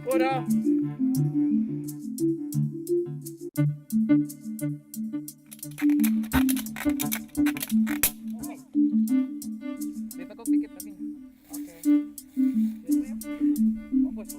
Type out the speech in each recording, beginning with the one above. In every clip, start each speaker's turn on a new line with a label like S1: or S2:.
S1: Udah. Ditekuk dikit kakinya. Oke. Fokus.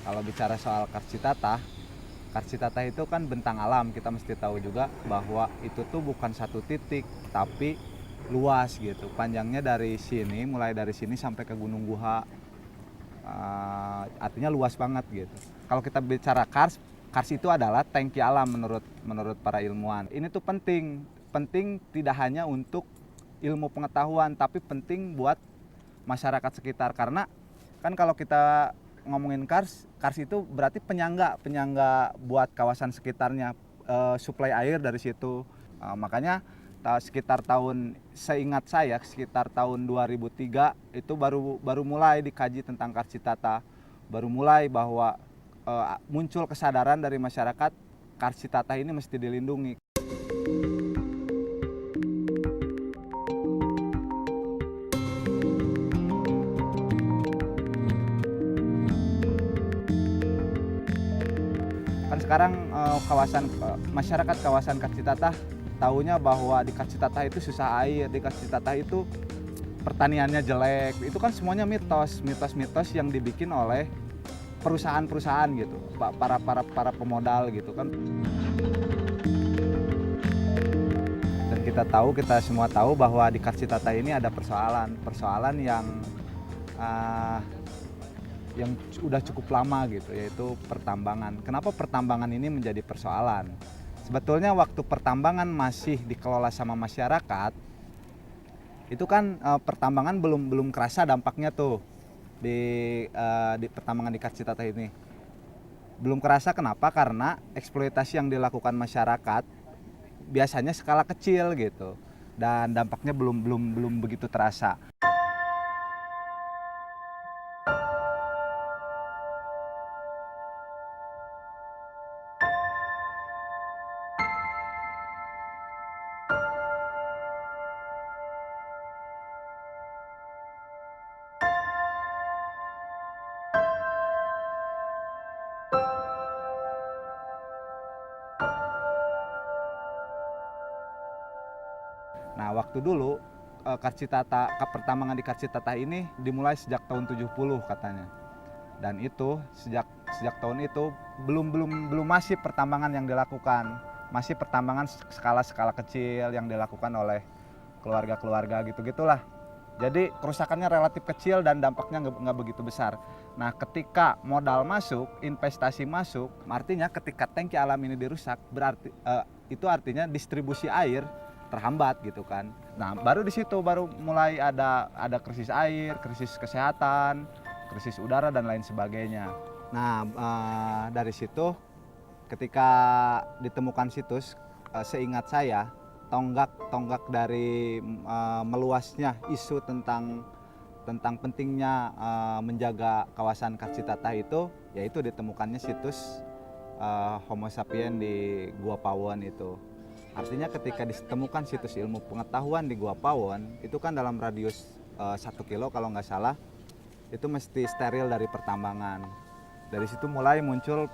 S1: Kalau bicara soal Kartsitata itu kan bentang alam. Kita mesti tahu juga bahwa itu tuh bukan satu titik, tapi luas gitu. Panjangnya dari sini, mulai dari sini sampai ke Gunung Guha. Artinya luas banget gitu. Kalau kita bicara Kars itu adalah tangki alam menurut para ilmuwan. Ini tuh penting tidak hanya untuk ilmu pengetahuan, tapi penting buat masyarakat sekitar. Karena kan kalau kita ngomongin Kars itu berarti penyangga buat kawasan sekitarnya, suplai air dari situ. Makanya sekitar seingat saya sekitar tahun 2003 itu baru mulai dikaji tentang Kartsitata. Baru mulai bahwa muncul kesadaran dari masyarakat Kartsitata ini mesti dilindungi. Kan sekarang masyarakat kawasan Kartsitata tahunya bahwa di Kartsitata itu susah air, di Kartsitata itu pertaniannya jelek. Itu kan semuanya mitos yang dibikin oleh perusahaan-perusahaan gitu, para pemodal gitu kan. Dan kita semua tahu bahwa di Kartsitata ini ada persoalan yang udah cukup lama gitu, yaitu pertambangan. Kenapa pertambangan ini menjadi persoalan? Sebetulnya waktu pertambangan masih dikelola sama masyarakat, itu kan pertambangan belum kerasa dampaknya tuh di pertambangan di Kartsitata ini. Belum kerasa, kenapa? Karena eksploitasi yang dilakukan masyarakat biasanya skala kecil gitu, dan dampaknya belum begitu terasa. Nah, waktu dulu pertambangan di Kartsitata ini dimulai sejak tahun 70 katanya. Dan itu sejak tahun itu belum masif pertambangan yang dilakukan. Masih pertambangan skala kecil yang dilakukan oleh keluarga-keluarga gitu-gitulah. Jadi kerusakannya relatif kecil dan dampaknya nggak begitu besar. Nah, ketika modal masuk, investasi masuk, artinya ketika tangki alam ini dirusak, berarti itu artinya distribusi air terhambat gitu kan. Nah, baru di situ baru mulai ada krisis air, krisis kesehatan, krisis udara dan lain sebagainya. Nah, dari situ ketika ditemukan situs, seingat saya tonggak dari meluasnya isu tentang pentingnya menjaga kawasan Kartsitata itu, yaitu ditemukannya situs Homo sapien di Gua Pawon itu. Artinya ketika ditemukan situs ilmu pengetahuan di Gua Pawon, itu kan dalam radius 1 kilo kalau nggak salah, itu mesti steril dari pertambangan. Dari situ mulai muncul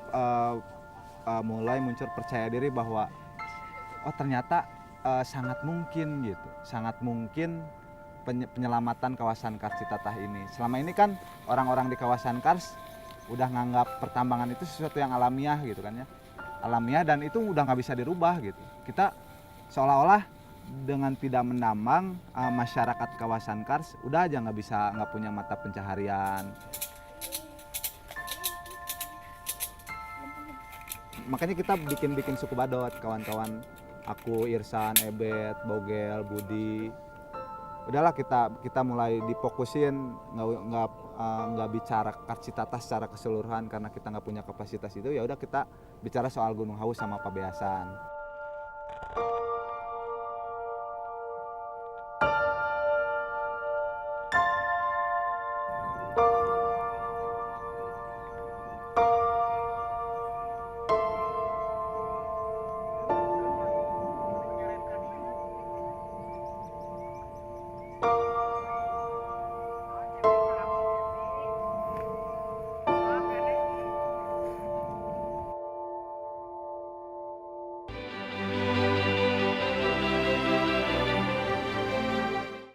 S1: percaya diri bahwa oh ternyata sangat mungkin gitu, sangat mungkin penyelamatan kawasan Kars Citatah ini. Selama ini kan orang-orang di kawasan Kars udah nganggap pertambangan itu sesuatu yang alamiah gitu kan ya, alamiah, dan itu udah nggak bisa dirubah gitu. Kita seolah-olah dengan tidak menambang, masyarakat kawasan Kars udah aja nggak punya mata pencaharian. Makanya kita bikin suku Badot, kawan-kawan aku, Irsan, Ebet, Bogel, Budi. Udahlah kita mulai difokusin, nggak bicara Kars Citatah secara keseluruhan karena kita nggak punya kapasitas itu. Ya udah kita bicara soal Gunung Haus sama Pabeasan.